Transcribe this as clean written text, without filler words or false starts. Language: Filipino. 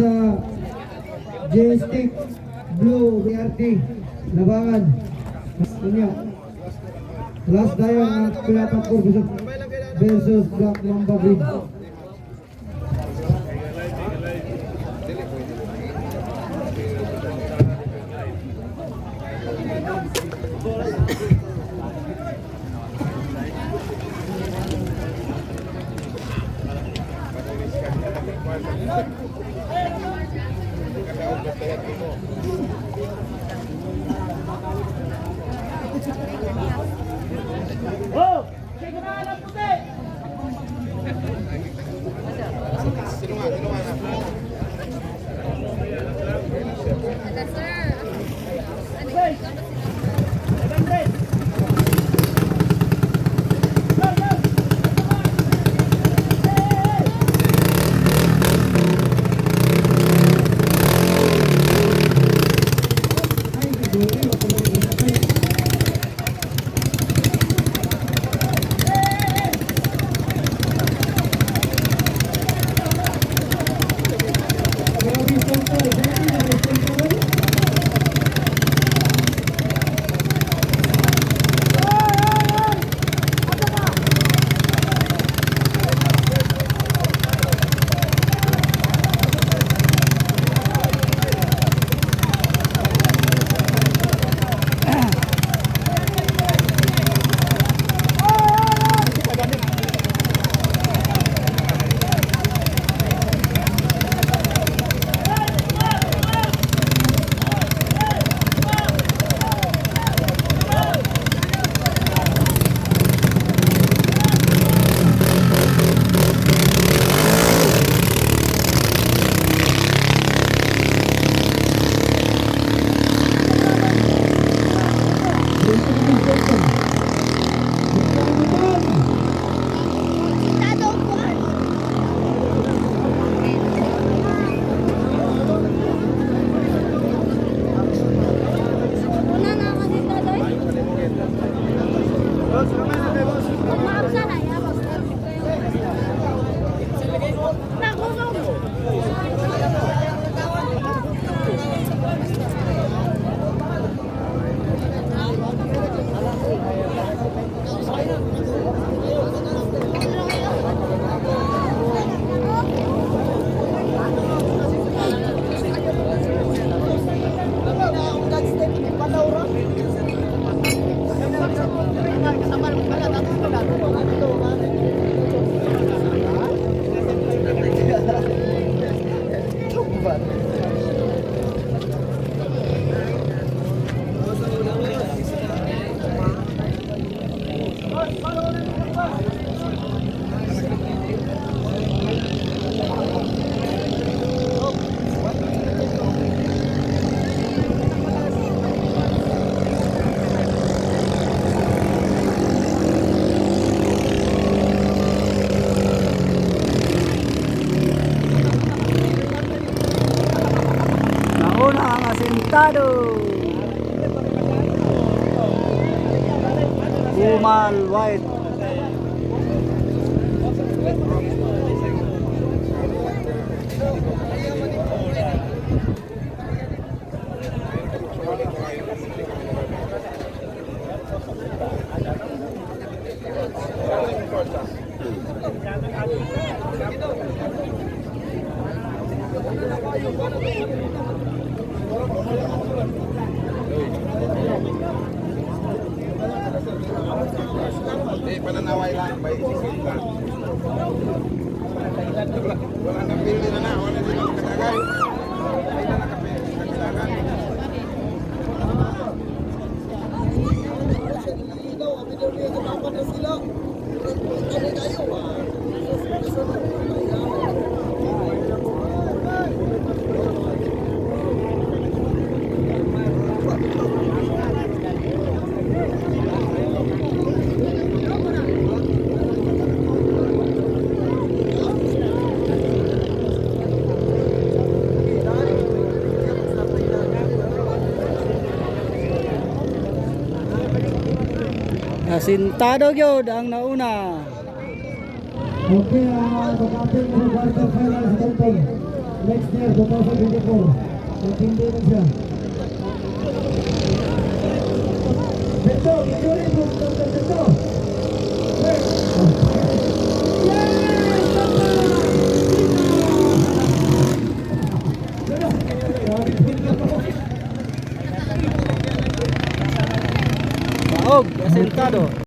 sa J-Stick Blue BRT labangan. Kunya. Last tayo ng pinatakbo versus Black Mamba Breed. Oh, sige na alam puti. Nauna ang Asintado. Kumal White. Pananaway lang, may isisita. Wala nang pili na na, wala silang katagay. May na nakapilagan. Ikaw, abidor niya, katapan na sila. Ano tayo, Asintado gyud ang nauna. Okay, mag-apil mo quarter final sa Tentong. next year, 2024. Matindi na siya. Beto, video rin po. Beto. Baog, Asintado.